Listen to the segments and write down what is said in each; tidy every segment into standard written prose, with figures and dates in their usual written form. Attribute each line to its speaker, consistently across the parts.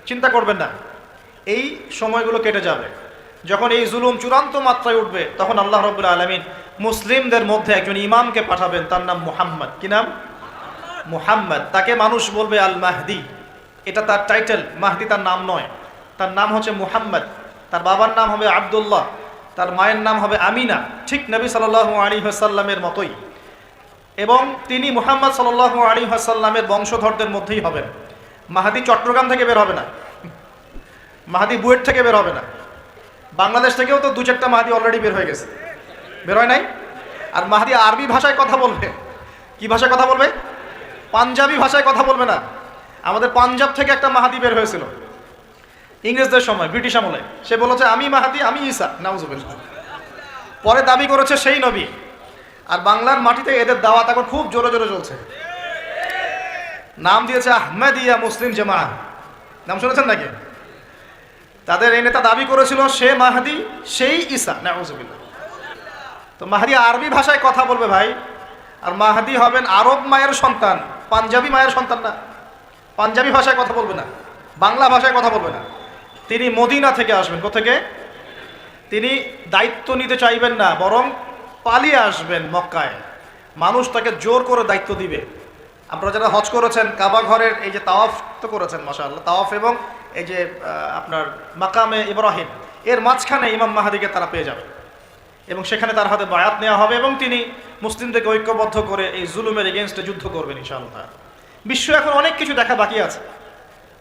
Speaker 1: চিন্তা করবেন না, এই সময়গুলো কেটে যাবে। যখন এই জুলুম চূড়ান্ত মাত্রায় উঠবে, তখন আল্লাহ রাব্বুল আলামিন মুসলিমদের মধ্যে একজন ইমামকে পাঠাবেন, তার নাম মুহাম্মদ। কি নাম? মুহাম্মদ। তাকে মানুষ বলবে আল মাহদি, এটা তার টাইটেল। মাহদি তার নাম নয়, তার নাম হচ্ছে মুহাম্মদ। তার বাবার নাম হবে আব্দুল্লাহ, তার মায়ের নাম হবে আমিনা, ঠিক নবী সাল্লাল্লাহু আলাইহি ওয়াসাল্লামের মতোই। এবং তিনি মুহাম্মদ সাল্লাল্লাহু আলাইহি ওয়াসাল্লামের বংশধরদের মধ্যেই হবেন। মাহাদি চট্টগ্রাম থেকে বের হবে না, মাহাদি বুয়েট থেকে বের হবে না। বাংলাদেশ থেকেও তো দু চারটা মাহাদি অলরেডি বের হয়ে গেছে, বের হয় নাই? আর মাহাদি আরবি ভাষায় কথা বলবে। কি ভাষায় কথা বলবে? পাঞ্জাবি ভাষায় কথা বলবে না। আমাদের পাঞ্জাব থেকে একটা মাহাদি বের হয়েছিল ইংরেজদের সময়, ব্রিটিশ আমলে। সে বলেছে আমি মাহাদি, আমি ঈসা, নাউজুবিল্লাহ। পরে দাবি করেছে সেই নবী। আর বাংলার মাটিতে এদের দাওয়াত এখন খুব জোরে জোরে চলছে। নাম দিয়েছে আহমেদিয়া মুসলিম জামাত, নাম শুনেছেন নাকি? তাদের এই নেতা দাবি করেছিল সে মাহাদি, সেই ঈসা, নাউজুবিল্লাহ। তো মাহাদি আরবি ভাষায় কথা বলবে ভাই। আর মাহাদি হবেন আরব মায়ের সন্তান, পাঞ্জাবি মায়ের সন্তান না। পাঞ্জাবি ভাষায় কথা বলবে না, বাংলা ভাষায় কথা বলবে না। তিনি মদিনা থেকে আসবেন। কোথেকে? তিনি দায়িত্ব নিতে চাইবেন না, বরং পালিয়ে আসবেন মক্কায়। মানুষ তাকে জোর করে দায়িত্ব দিবে। আপনারা যারা হজ করেছেন, কাবা ঘরের এই যে তাওয়াফ তো করেছেন, মাশাআল্লাহ, তাওয়াফ এবং এই যে আপনার মাকামে ইব্রাহিম, এর মাঝখানে ইমাম মাহাদিকে তারা পেয়ে যাবে এবং সেখানে তার হাতে বায়াত নেওয়া হবে এবং তিনি মুসলিমদেরকে ঐক্যবদ্ধ করে এই জুলুমের এগেনস্টে যুদ্ধ করবেন ইনশাআল্লাহ। বিশ্ব এখন অনেক কিছু দেখা বাকি আছে,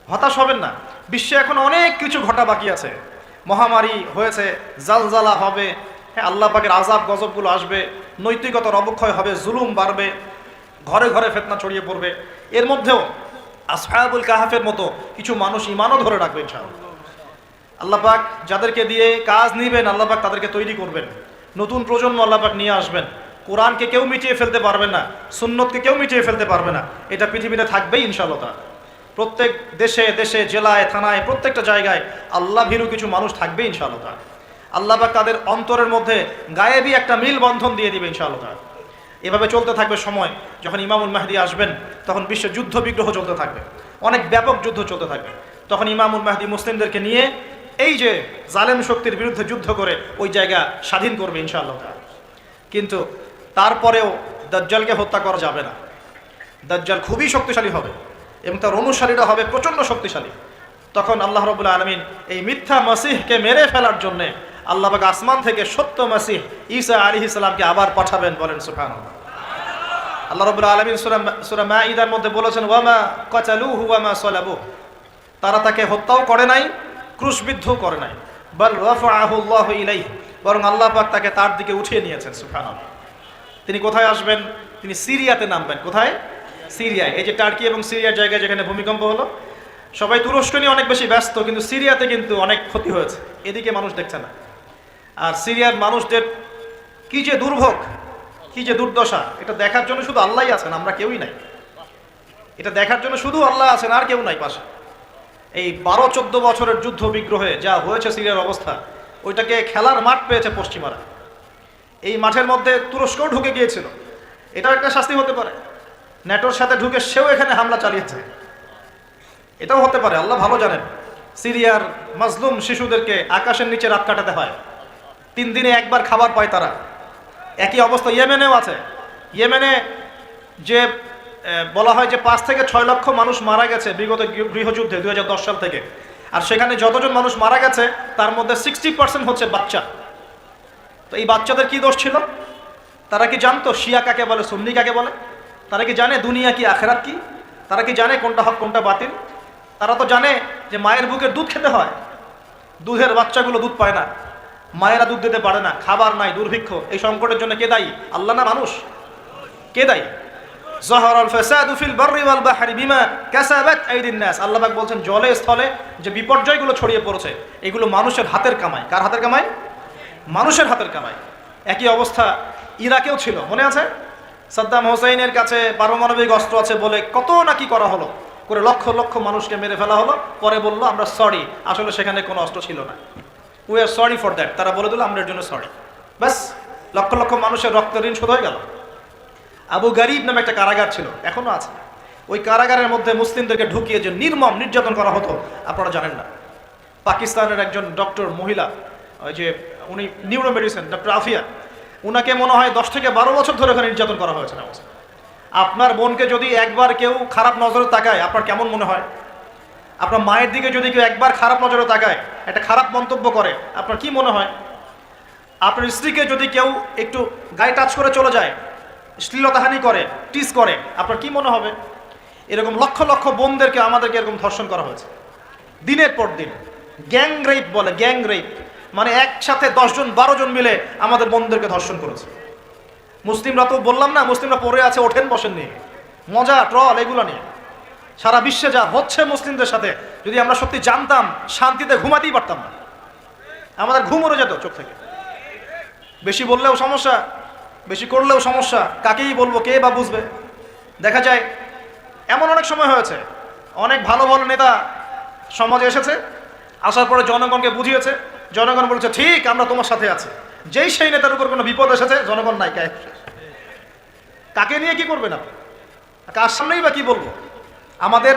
Speaker 1: হতাশ হবেন না। বিশ্বে এখন অনেক কিছু ঘটা বাকি আছে। মহামারী হয়েছে, জালজালা হবে, হ্যাঁ, আল্লাহ পাকের আযাব গজবগুলো আসবে, নৈতিকতার অবক্ষয় হবে, জুলুম বাড়বে, ঘরে ঘরে ফিতনা ছড়িয়ে পড়বে। এর মধ্যেও আসহাবুল কাহাফের মতো কিছু মানুষ ঈমানও ধরে রাখবে ইনশাআল্লাহ। আল্লাহ পাক যাদেরকে দিয়ে কাজ নিবেন, আল্লাহ পাক তাদেরকে তৈরি করবেন। নতুন প্রজন্ম আল্লাহ পাক নিয়ে আসবেন। কোরআনকে কেউ মিটিয়ে ফেলতে পারবে না, সুন্নতকে কেউ মিটিয়ে ফেলতে পারবে না। এটা পৃথিবীতে থাকবেই ইনশাআল্লাহ তাআলা। প্রত্যেক দেশে দেশে, জেলায়, থানায়, প্রত্যেকটা জায়গায় আল্লাহ ভীরু কিছু মানুষ থাকবে ইনশাআল্লাহ তাআলা। আল্লাহ পাক তাদের অন্তরের মধ্যে গায়েবী একটা মিল বন্ধন দিয়ে দিবে ইনশাআল্লাহ তাআলা। এভাবে চলতে থাকবে সময়। যখন ইমামুল মাহদি আসবেন, তখন বিশ্বে যুদ্ধ বিগ্রহ চলতে থাকবে, অনেক ব্যাপক যুদ্ধ চলতে থাকবে। তখন ইমামুল মাহদি মুসলিমদেরকে নিয়ে এই যে জালেম শক্তির বিরুদ্ধে যুদ্ধ করে ওই জায়গা স্বাধীন করবে ইনশাআল্লাহ তাআলা। কিন্তু তারপরেও দাজ্জালকে হত্যা করা যাবে না। দাজ্জাল খুবই শক্তিশালী হবে এবং তার অনুসারীরা হবে প্রচণ্ড শক্তিশালী। তখন আল্লাহ রাব্বুল আলামিন এই মিথ্যা মাসিহকে মেরে ফেলার জন্যে আল্লাহ পাক আসমান থেকে সত্য মাসিহ ঈসা আলাইহিস সালামকে আবার পাঠাবেন। বলেন সুবহানাল্লাহ। আল্লাহ রাব্বুল আলামিন সূরা মাঈদার মধ্যে বলেছেন, ওয়ামা কাতালুহু ওয়ামা সালাবুহু, তারা তাকে হত্যাও করে নাই, ক্রুশবিদ্ধও করে নাই। বাল রাফাআহু আল্লাহু ইলাইহি, বরং আল্লাহ পাক তাকে তার দিকে উঠিয়ে নিয়েছেন। সুবহানাল্লাহ। তিনি কোথায় আসবেন? তিনি সিরিয়াতে নামবেন। কোথায়? সিরিয়ায়। এই যে টার্কি এবং সিরিয়ার জায়গায় যেখানে ভূমিকম্প হলো, সবাই তুরস্ক নিয়ে অনেক বেশি ব্যস্ত, কিন্তু সিরিয়াতে কিন্তু অনেক ক্ষতি হয়েছে, এদিকে মানুষ দেখছে না। আর সিরিয়ার মানুষদের কি যে দুর্ভোগ, কি যে দুর্দশা, এটা দেখার জন্য শুধু আল্লাহই আছেন, আমরা কেউই নাই। এটা দেখার জন্য শুধু আল্লাহ আছেন, আর কেউ নাই পাশে। এই 12-14 বছরের যুদ্ধ বিগ্রহে যা হয়েছে সিরিয়ার অবস্থা, ওইটাকে খেলার মাঠ পেয়েছে পশ্চিমারা। এই মাঠের মধ্যে তুরস্কও ঢুকে গিয়েছিল। এটাও একটা শাস্তি হতে পারে। ন্যাটোর সাথে ঢুকে সেও এখানে হামলা চালিয়েছে, এটাও হতে পারে, আল্লাহ ভালো জানেন। সিরিয়ার মাজলুম শিশুদেরকে আকাশের নিচে রাত কাটাতে হয়, 3 দিনে একবার খাবার পায় তারা। একই অবস্থা ইয়েমেনেও আছে। ইয়েমেনে যে বলা হয় যে 5 থেকে 6 লক্ষ মানুষ মারা গেছে বিগত গৃহযুদ্ধে 2010 সাল থেকে। আর সেখানে যতজন মানুষ মারা গেছে তার মধ্যে 60% হচ্ছে বাচ্চা। তো এই বাচ্চাদের কি দোষ ছিল? তারা কি জানতো শিয়া কাকে বলে, সুন্নি কাকে বলে? তারা কি জানে দুনিয়া কি, আখেরাত কি? তারা কি জানে কোনটা হক কোনটা বাতিল? তারা তো জানে যে মায়ের বুকের দুধ খেতে হয়, দুধের বাচ্চাগুলো দুধ পায় না, মায়েরা দুধ দিতে পারে না, খাবার নাই, দুর্ভিক্ষ। এই সংকটের জন্য কে দায়ী? আল্লাহ না মানুষ? কে দায়ী? যাহারাল ফাসাদু ফিল বাররি ওয়াল বাহরি বিমা কাসাবাত আইদিন নাস। আল্লাহ পাক বলছেন জলে স্থলে যে বিপর্যয়গুলো ছড়িয়ে পড়েছে এগুলো মানুষের হাতের কামাই। কার হাতের কামাই? মানুষের হাতের কামাই। একই অবস্থা ইরাকেও ছিল, মনে আছে? সাদ্দাম হোসেনের কাছে পারমাণবিক অস্ত্র আছে বলে কত নাকি করা হলো, করে লক্ষ লক্ষ মানুষকে মেরে ফেলা হলো। পরে বললো আমরা সরি, আসলে সেখানে কোনো অস্ত্র ছিল না। We are sorry for that. তারা বলে দিল আমরা এর জন্য সরি, ব্যাস লক্ষ লক্ষ মানুষের রক্ত ঋণ শোধ হয়ে গেল। আবু গারিব নামে একটা কারাগার ছিল, এখনো আছে। ওই কারাগারের মধ্যে মুসলিমদেরকে ঢুকিয়ে যে নির্মম নির্যাতন করা হতো আপনারা জানেন না। পাকিস্তানের একজন ডক্টর মহিলা, ওই যে উনি নিউরো মেডিসিন ডক্টর আফিয়া, উনাকে মনে হয় 10 থেকে 12 বছর ধরে ওখানে নির্যাতন করা হয়েছে। আপনার বোনকে যদি একবার কেউ খারাপ নজরে তাকায় আপনার কেমন মনে হয়? আপনার মায়ের দিকে যদি কেউ একবার খারাপ নজরে তাকায়, একটা খারাপ মন্তব্য করে, আপনার কি মনে হয়? আপনার স্ত্রীকে যদি কেউ একটু গায়ে টাচ করে চলে যায়, শ্লীলতাহানি করে, টিস করে, আপনার কি মনে হবে? এরকম লক্ষ লক্ষ বোনদেরকে আমাদেরকে এরকম ধর্ষণ করা হয়েছে দিনের পর দিন। গ্যাং রেপ বলে, গ্যাং রেপ মানে একসাথে 10 জন 12 জন মিলে আমাদের বোনদেরকে ধর্ষণ করেছে। মুসলিমরা তো বললাম না, মুসলিমরা পড়ে আছে ওঠেন বসেন নিয়ে, মজা ট্রল এগুলো নিয়ে। সারা বিশ্বে যা হচ্ছে মুসলিমদের সাথে, যদি আমরা সত্যি জানতাম শান্তিতে ঘুমাতেই পারতাম না, আমাদের ঘুম উড়ে যেত চোখ থেকে। বেশি বললেও সমস্যা, বেশি করলেও সমস্যা, কাকেই বলবো, কে বা বুঝবে? দেখা যায় এমন অনেক সময় হয়েছে, অনেক ভালো ভালো নেতা সমাজে এসেছে, আসার পরে জনগণকে বুঝিয়েছে, জনগণ বলছে ঠিক আমরা তোমার সাথে আছি। যেই সেই নেতার উপর কোনো বিপদ এসেছে, জনগণ নাই, কাকে নিয়ে কি করবে না, কার সামনেই বা কি বলবো? আমাদের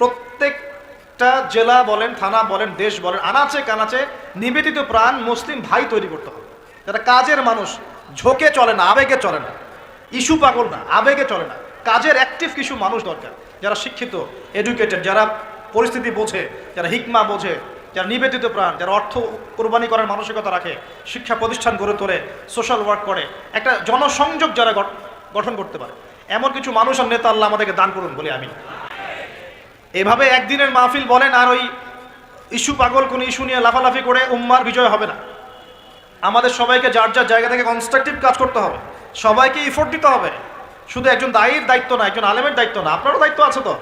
Speaker 1: প্রত্যেকটা জেলা বলেন, থানা বলেন, দেশ বলেন, আনাচে কানাচে নিবেদিত প্রাণ মুসলিম ভাই তৈরি করতে হবে, যারা কাজের মানুষ, ঝোঁকে চলে না, আবেগে চলে না, ইস্যু পাগল না, আবেগে চলে না, কাজের অ্যাক্টিভ কিছু মানুষ দরকার, যারা শিক্ষিত, এডুকেটেড, যারা পরিস্থিতি বোঝে, যারা হিকমা বোঝে, যারা নিবেদিত প্রাণ, যারা অর্থ কোরবানি করার মানসিকতা রাখে, শিক্ষা প্রতিষ্ঠান গড়ে তোলে, সোশ্যাল ওয়ার্ক করে, একটা জনসংযোগ যারা গঠন করতে পারে, এমন কিছু মানুষ আর নেতা আল্লাহ আমাদেরকে দান করুন বলি আমি। এভাবে একদিনের মাহফিল বলেন আর ওই ইস্যু পাগল কোন ইস্যু নিয়ে লাফালাফি করে উম্মার বিজয় হবে না। আমাদের সবাইকে যার যার জায়গা থেকে কনস্ট্রাকটিভ কাজ করতে হবে, সবাইকে এফোর্ট দিতে হবে। শুধু একজন দায়ীর দায়িত্ব না, একজন আলেমের দায়িত্ব না, আপনারও দায়িত্ব আছে। তো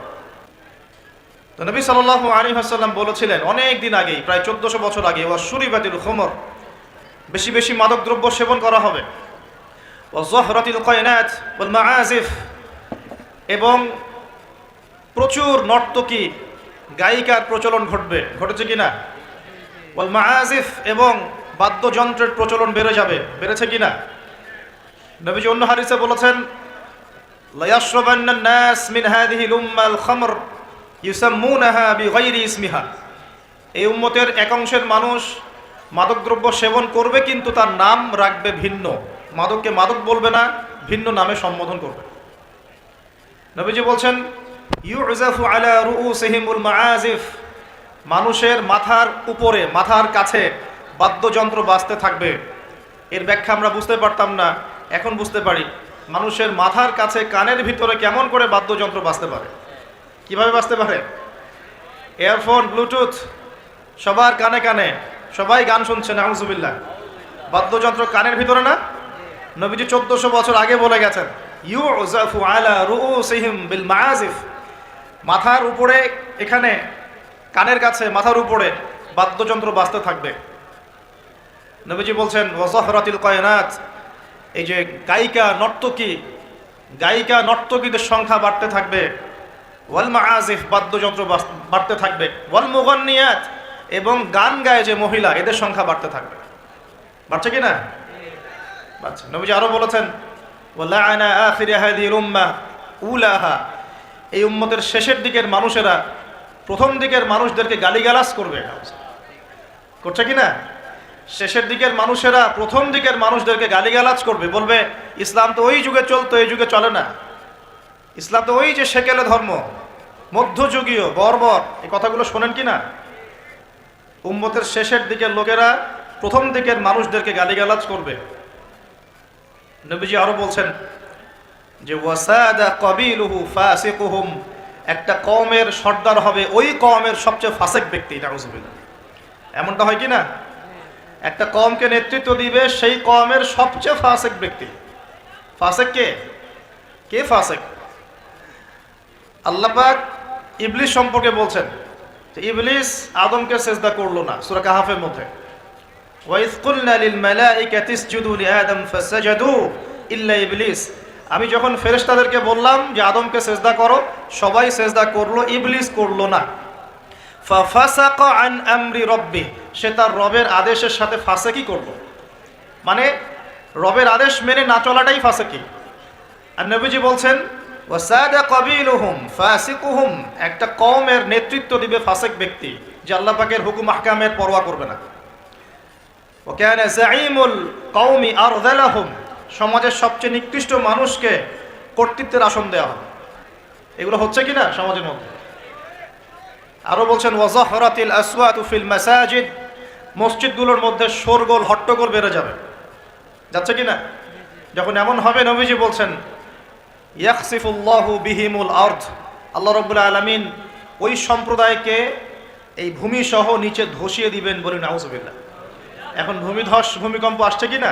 Speaker 1: নবী সাল্লাল্লাহু আলাইহি ওয়াসাল্লাম বলেছিলেন অনেক দিন আগেই, প্রায় 1400 বছর আগে, ওয়াশুরিবাতিল খুমর, বেশি বেশি মাদক দ্রব্য সেবন করা হবে, ওয়াযহরাতিল কায়নাত ওয়াল মাআজিফ, এবং প্রচুর নর্তকী গায়িকার প্রচলন ঘটবে, ঘটেছে কিনা? ওয়াল মাআজিফ, এবং বাদ্যযন্ত্রের প্রচলন বেড়ে যাবে, বেড়েছে কিনা? নবীজি অন্য হাদিসে বলেছেন লা ইয়াশরাবান্নান নাস মিন হাযিহিল উম্মাল খামর ইউসাম্মুনাহা বিগাইরি ইসমিহা, এই উম্মতের এক অংশের মানুষ মাদকদ্রব্য সেবন করবে, কিন্তু তার নাম রাখবে ভিন্ন, মাদককে মাদক বলবে না, ভিন্ন নামে সম্বোধন করবে। নবীজি বলছেন ইউজাফু আলা রুউসিহিমুল মাআজিফ, মানুষের মাথার উপরে, মাথার কাছে বাদ্যযন্ত্র বাজতে থাকবে। এর ব্যাখ্যা আমরা বুঝতে পারতাম না, এখন বুঝতে পারি। মানুষের মাথার কাছে, কানের ভিতরে কেমন করে বাদ্যযন্ত্র বাজতে পারে, কিভাবে বাজতে পারে? এয়ারফোন, ব্লুটুথ, সবার কানে কানে, সবাই গান শুনছে, নাউজুবিল্লাহ। বাদ্যযন্ত্র কানের ভিতরে না? নবীজি 1400 বছর আগে বলে গেছেন ইউজাফু আলা রুউসিহিম বিল মাআজিফ, মাথার উপরে, এখানে কানের কাছে, মাথার উপরে বাদ্যযন্ত্র বাজতে থাকবে। নবীজি বলছেন ওয়াযহরাতিল কায়নাত, এই যে গায়িকা নর্তকীদের সংখ্যা বাড়তে থাকবে। ওয়াল মাআজিফ, বাদ্যযন্ত্র বাড়তে থাকবে। ওয়াল মুগান্নিয়াত, এবং গান গায় যে মহিলা, এদের সংখ্যা বাড়তে থাকবে। বাড়ছে কি না? বাড়ছে। নবীজি আরো বলেছেন ওয়ালাআনা আখিরি হাযিহিল উম্মাহ উলাহা, এই উম্মতের শেষের দিকের মানুষেরা প্রথম দিকের মানুষদেরকে গালিগালাজ করবে। করছে কি না? শেষের দিকের মানুষেরা প্রথম দিকের মানুষদেরকে গালিগালাজ করবে, বলবে ইসলাম তো ওই যুগে চলতো, এই যুগে চলে না। ইসলাম তো ওই যে সেকেলে ধর্ম, মধ্যযুগীয়, বর্বর, এই কথাগুলো শোনেন কি না? উম্মতের শেষের দিকের লোকেরা প্রথম দিকের মানুষদেরকে গালিগালাজ করবে। নবীজি আরো বলছেন যে ওয়াসাদা কাবিলুহু ফাসিকুহুম, একটা কওমের সর্দার হবে ওই কওমের সবচেয়ে ফাসিক ব্যক্তি, নাউজুবিল্লাহ। এমনটা হয় কি না? একটা কওমকে নেতৃত্ব দিবে সেই কওমের সবচেয়ে ফাসিক ব্যক্তি। ফাসিক কে? কে ফাসিক? আল্লাহ পাক ইবলিস সম্পর্কে বলছেন যে ইবলিস আদমকে সিজদা করলো না, সূরা কাহাফের মধ্যে। ওয়াইজ কুলনা লিল মালাইকাতি ইসজুদু লিআদম ফাসাজাদু ইল্লা ইবলিস, আমি যখন ফেরেশতাদেরকে বললাম যে আদমকে সিজদা করো, সবাই সিজদা করলো, ইবলিস করলো না। ফাফাসাকা আন আমরি রাব্বি, সে তার রবের আদেশের সাথে ফাসিকি করলো, মানে রবের আদেশ মেনে না চলাটাই ফাসিকি। আর নবীজি বলছেন ওয়াসাদা কাবিলুহুম ফাসিকুহুম, একটা কওমের নেতৃত্ব দিবে ফাসিক ব্যক্তি, যে আল্লাহ পাকের হুকুম আহকামের পরোয়া করবে না। ওয়া কানা যাঈমুল কওমি আরযালাহুম, সমাজের সবচেয়ে নিকৃষ্ট মানুষকে কর্তৃত্বের আসন দেওয়া হবে। এগুলো হচ্ছে কিনা সমাজের মধ্যে? আরো বলছেন ওয়াজাহরাতিল আসওয়াতু ফিল মাসাজিদ, মসজিদগুলোর মধ্যে শোরগোল হট্টগোল বেড়ে যাবে। যাচ্ছে কিনা? যখন এমন হবে নবীজি বলছেন ইয়াখসিফুল্লাহু বিহিমুল আরদ, আল্লাহ রাব্বুল আলামিন ওই সম্প্রদায়কে এই ভূমি সহ নিচে ধসিয়ে দিবেন, বলি নাউযুবিল্লাহ। এখন ভূমিধস ভূমিকম্প আসছে কিনা?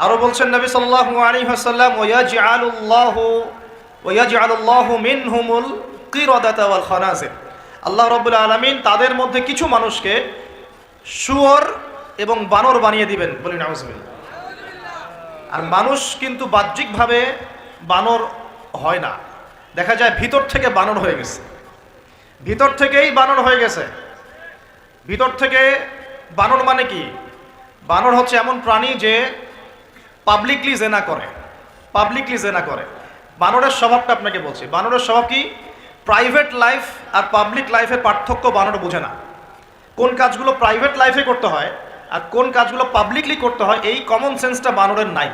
Speaker 1: আরো বলছেন নবী সাল্লাল্লাহু আলাইহি ওয়াসাল্লাম ওয়ায়াজআলুল্লাহু মিনহুমুল কিরাদাতা ওয়াল খানাজির, আল্লাহ রাব্বুল আলামিন তাদের মধ্যে কিছু মানুষকে শুয়োর এবং বানর বানিয়ে দিবেন, বলি নাউযুবিল্লাহ। আর মানুষ কিন্তু বাহ্যিকভাবে বানর হয় না, দেখা যায় ভিতর থেকে বানর হয়ে গেছে, ভিতর থেকেই বানর হয়ে গেছে। ভিতর থেকে বানর মানে কি? বানর হচ্ছে এমন প্রাণী যে পাবলিকলি জেনা করে, পাবলিকলি জেনা করে। বানরের স্বভাবটা আপনাকে বলছি, বানরের স্বভাব কি? প্রাইভেট লাইফ আর পাবলিক লাইফের পার্থক্য বানর বোঝে না। কোন কাজগুলো প্রাইভেট লাইফে করতে হয় আর কোন কাজগুলো পাবলিকলি করতে হয়, এই কমন সেন্সটা বানরের নাই।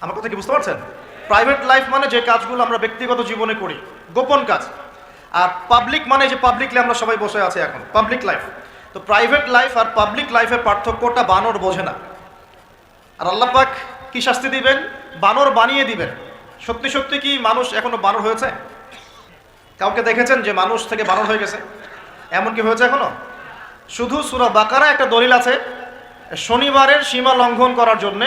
Speaker 1: আমার কথা কি বুঝতে পারছেন? প্রাইভেট লাইফ মানে যে কাজগুলো আমরা ব্যক্তিগত জীবনে করি, গোপন কাজ। আর পাবলিক মানে যে পাবলিকলি আমরা সবাই বসে আছি এখন, পাবলিক লাইফ। তো প্রাইভেট লাইফ আর পাবলিক লাইফের পার্থক্যটা বানর বোঝে না। আর আল্লাহ পাক কি শাস্তি দিবেন? বানর বানিয়ে দিবেন। সত্যি সত্যি কি মানুষ এখনো বানর হয়েছে? কাউকে দেখেছেন যে মানুষ থেকে বানর হয়ে গেছে? এমন কি হয়েছে এখনো? শুধু সূরা বাকারা একটা দলিল আছে, শনিবারের সীমা লঙ্ঘন করার জন্য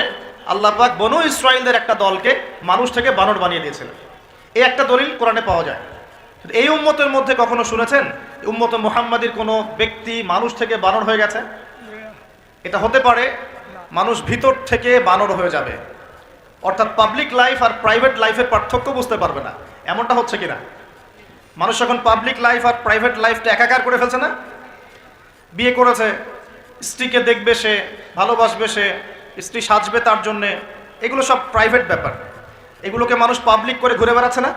Speaker 1: আল্লাহ পাক বনু ইসরাইলদের একটা দলকে মানুষ থেকে বানর বানিয়ে দিয়েছিলেন। এই একটা দলিল কোরআনে পাওয়া যায়। এই উম্মতের মধ্যে কখনো শুনেছেন উম্মতে মুহাম্মাদির কোনো ব্যক্তি মানুষ থেকে বানর হয়ে গেছে? এটা হতে পারে মানুষ ভিতর থেকে বানর হয়ে যাবে, অর্থাৎ পাবলিক লাইফ আর প্রাইভেট লাইফের পার্থক্য বুঝতে পারবে না। এমনটা হচ্ছে কিনা? মানুষ এখন পাবলিক লাইফ আর প্রাইভেট লাইফটা একাকার করে ফেলছে না? বিয়ে করেছে, স্ত্রীকে দেখবে সে, ভালোবাসবে সে, স্ত্রী সাজবে তার জন্যে, এগুলো সব প্রাইভেট ব্যাপার। এগুলোকে মানুষ পাবলিক করে ঘুরে বেড়াচ্ছে না?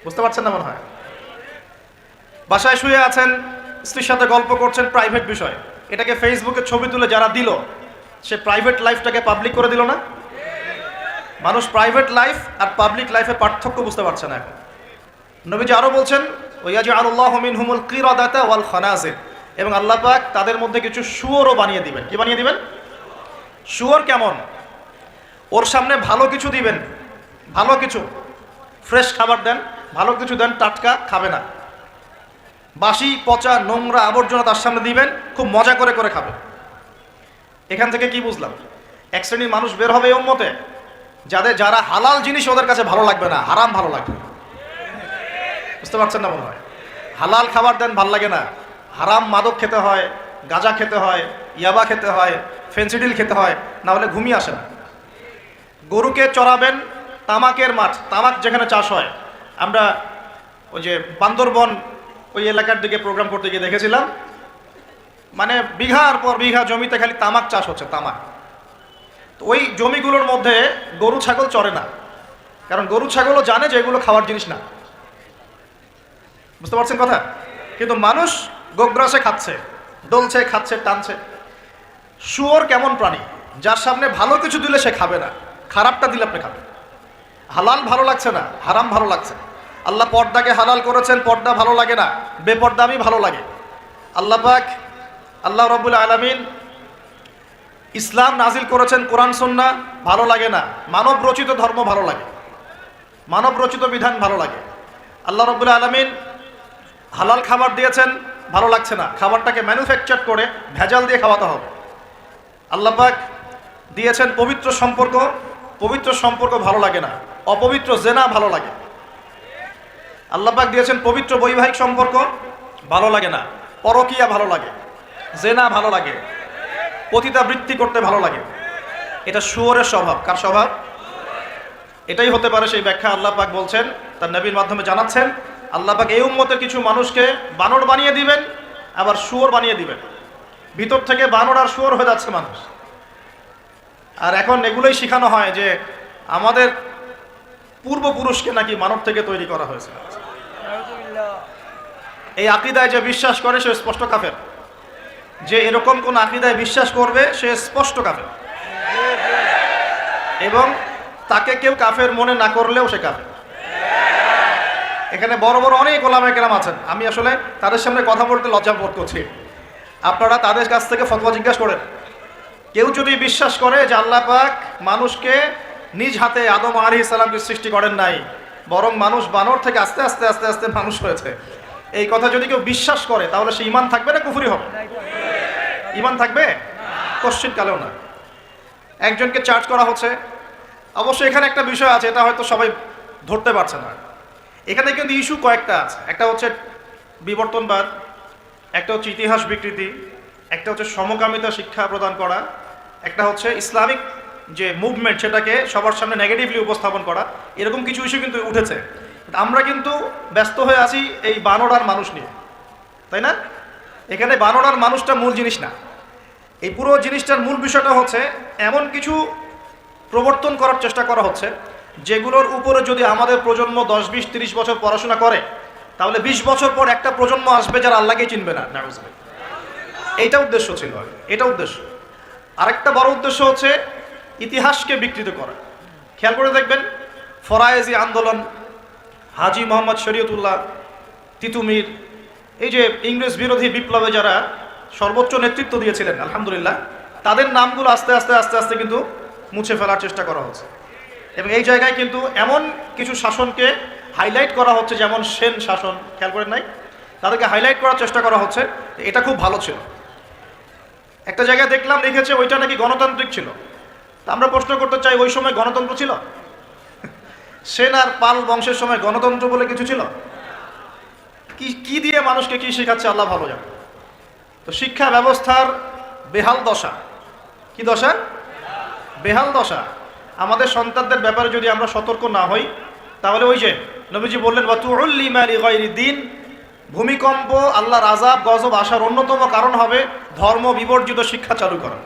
Speaker 1: বুঝতে পারছেন না মনে হয়? বাসায় শুয়ে আছেন, স্ত্রীর সাথে গল্প করছেন, প্রাইভেট বিষয়। এটাকে ফেসবুকে ছবি তুলে যারা দিল, সে প্রাইভেট লাইফটাকে পাবলিক করে দিল না? মানুষ প্রাইভেট লাইফ আর পাবলিক লাইফের পার্থক্য বুঝতে পারছে না এখন। নবীজি আরো বলছেন ওয়ায়াজআলুল্লাহু মিনহুমুল কিরাদাতা ওয়াল খানাজির, এবং আল্লাহ পাক তাদের মধ্যে কিছু শুয়োরও বানিয়ে দিবেন। কি বানিয়ে দিবেন? শুয়োর কেমন? ওর সামনে ভালো কিছু দিবেন, ভালো কিছু, ফ্রেশ খাবার দেন, ভালো কিছু দেন, টাটকা খাবে না। বাসি পচা নোংরা আবর্জনা তার সামনে দিবেন, খুব মজা করে করে খাবে। এখান থেকে কি বুঝলাম? এক শ্রেণীর মানুষ বের হবে এই উম্মতে, যারা হালাল জিনিস ওদের কাছে ভালো লাগবে না, হারাম ভালো লাগবে। বুঝতে পারছেন না মনে হয়? হালাল খাবার দেন, ভাল লাগে না। হারাম মাদক খেতে হয়, গাঁজা খেতে হয়, ইয়াবা খেতে হয়, ফেন্সিডিল খেতে হয়, না হলে ঘুমিয়ে আসে না। গরুকে চড়াবেন তামাকের মাঠ, তামাক যেখানে চাষ হয়। আমরা ওই যে বান্দরবন ওই এলাকার দিকে প্রোগ্রাম করতে গিয়ে দেখেছিলাম, মানে বিঘার পর বিঘা জমিতে খালি তামাক চাষ হচ্ছে, তামাক। তো ওই জমিগুলোর মধ্যে গরু ছাগল চড়ে না, কারণ গরু ছাগলও জানে যে এগুলো খাওয়ার জিনিস না। বুঝতে পারছেন কথা? কিন্তু মানুষ গোগ্রাসে খাচ্ছে, ডলছে, খাচ্ছে, টানছে। শুয়োর কেমন প্রাণী? যার সামনে ভালো কিছু দিলে সে খাবে না, খারাপটা দিলে আপনি খাবেন। হালাল ভালো লাগছে না, হারাম ভালো লাগছে। আল্লাহ পর্দাকে হালাল করেছেন, পর্দা ভালো লাগে না, বেপর্দামি ভালো লাগে। আল্লাহ পাক, আল্লাহ রাব্বুল আলামিন ইসলাম নাজিল করেছেন, কোরআন সুন্নাহ ভালো লাগে না, মানব রচিত ধর্ম ভালো লাগে, মানব রচিত বিধান ভালো লাগে। আল্লাহ রাব্বুল আলামিন হালাল খাবার দিয়েছেন, ভালো লাগছে না, খাবারটাকে ম্যানুফ্যাকচার করে ভেজাল দিয়ে খাওয়াতে হবে। আল্লাহ পাক দিয়েছেন পবিত্র সম্পর্ক, পবিত্র সম্পর্ক ভালো লাগে না, অপবিত্র জেনা ভালো লাগে। আল্লাহ পাক দিয়েছেন পবিত্র বৈবাহিক সম্পর্ক, ভালো লাগে না, পরকীয়া ভালো লাগে, জেনা ভালো লাগে, পতিতাবৃত্তি করতে ভালো লাগে। এটা শুয়োরের স্বভাব। কার স্বভাব? এটাই হতে পারে সেই ব্যাখ্যা আল্লাহ পাক বলছেন, তার নবীর মাধ্যমে জানাচ্ছেন। আল্লাহ পাক এই উম্মতের কিছু মানুষকে বানর বানিয়ে দিবেন, আবার শুয়োর বানিয়ে দিবেন। ভিতর থেকে বানর আর শুয়োর হয়ে যাচ্ছে মানুষ। আর এখন এগুলোই শেখানো হয় যে আমাদের পূর্বপুরুষকে নাকি মানব থেকে তৈরি করা হয়েছে। এই আকীদায় যে বিশ্বাস করে সে স্পষ্ট কাফের, যে এরকম কোন আকীদায় বিশ্বাস করবে সে স্পষ্ট কাফের, এবং তাকে কেউ কাফের মনে না করলেও সে কাফের। এখানে বড় বড় অনেক ওলামায়ে কেরাম আছেন, আমি আসলে তাদের সামনে কথা বলতে লজ্জা বোধ করছি। আপনারা তাদের কাছ থেকে ফতোয়া জিজ্ঞাসা করেন। কেউ যদি বিশ্বাস করে যে আল্লাহ পাক মানুষকে নিজ হাতে আদম আলাইহিস সালামকে সৃষ্টি করেন নাই, বরং মানুষ বানর থেকে আস্তে আস্তে আস্তে আস্তে মানুষ হয়েছে, এই কথা যদি কেউ বিশ্বাস করে তাহলে সে ঈমান থাকবে না কুফরি হবে? ঈমান থাকবে? কোশ্চিন কালেও না। একজনকে চার্জ করা হচ্ছে। অবশ্যই এখানে একটা বিষয় আছে, এটা হয়তো সবাই ধরতে পারছে না। এখানে কিন্তু ইস্যু কয়েকটা আছে। একটা হচ্ছে বিবর্তনবাদ, একটা হচ্ছে ইতিহাস বিকৃতি, একটা হচ্ছে সমকামিতা শিক্ষা প্রদান করা, একটা হচ্ছে ইসলামিক যে মুভমেন্ট সেটাকে সবার সামনে নেগেটিভলি উপস্থাপন করা। এরকম কিছু ইস্যু কিন্তু উঠেছে। আমরা কিন্তু ব্যস্ত হয়ে আছি এই বানর আর মানুষ নিয়ে, তাই না? এখানে বানর আর মানুষটা মূল জিনিস না। এই পুরো জিনিসটার মূল বিষয়টা হচ্ছে এমন কিছু প্রবর্তন করার চেষ্টা করা হচ্ছে যেগুলোর উপরে যদি আমাদের প্রজন্ম 10, 20, 30 বছর পড়াশোনা করে তাহলে 20 বছর পর একটা প্রজন্ম আসবে যারা আল্লাহকেই চিনবে না। নাউজুবিল্লাহ। এইটা উদ্দেশ্য ছিল, এটা উদ্দেশ্য। আরেকটা বড় উদ্দেশ্য হচ্ছে ইতিহাসকে বিকৃত করা। খেয়াল করে দেখবেন ফরায়েজি আন্দোলন, হাজী মোহাম্মদ শরীয়তুল্লাহ, তিতুমির, এই যে ইংরেজ বিরোধী বিপ্লবে যারা সর্বোচ্চ নেতৃত্ব দিয়েছিলেন আলহামদুলিল্লাহ, তাদের নামগুলো আস্তে আস্তে আস্তে আস্তে কিন্তু মুছে ফেলার চেষ্টা করা হচ্ছে। এবং এই জায়গায় কিন্তু এমন কিছু শাসনকে হাইলাইট করা হচ্ছে, যেমন সেন শাসন, খেয়াল করেন নাই? তাদেরকে হাইলাইট করার চেষ্টা করা হচ্ছে, এটা খুব ভালো ছিল। একটা জায়গায় দেখলাম লিখেছে ওইটা নাকি গণতান্ত্রিক ছিল। তা আমরা প্রশ্ন করতে চাই, ওই সময় গণতন্ত্র ছিল? সেন আর পাল বংশের সময় গণতন্ত্র বলে কিছু ছিল? কি দিয়ে মানুষকে কি শেখাচ্ছে আল্লাহ ভালো জানে। তো শিক্ষা ব্যবস্থার বেহাল দশা। কি দশা? বেহাল দশা। আমাদের সন্তানদের ব্যাপারে যদি আমরা সতর্ক না হই তাহলে ওই যে নবীজি বললেন ওয়াতুউল্লিমা লিগাইরি দ্বীন, ভূমিকম্প, আল্লাহর আযাব গজব আসার অন্যতম কারণ হবে ধর্ম বিবর্জিত শিক্ষা চালু করা।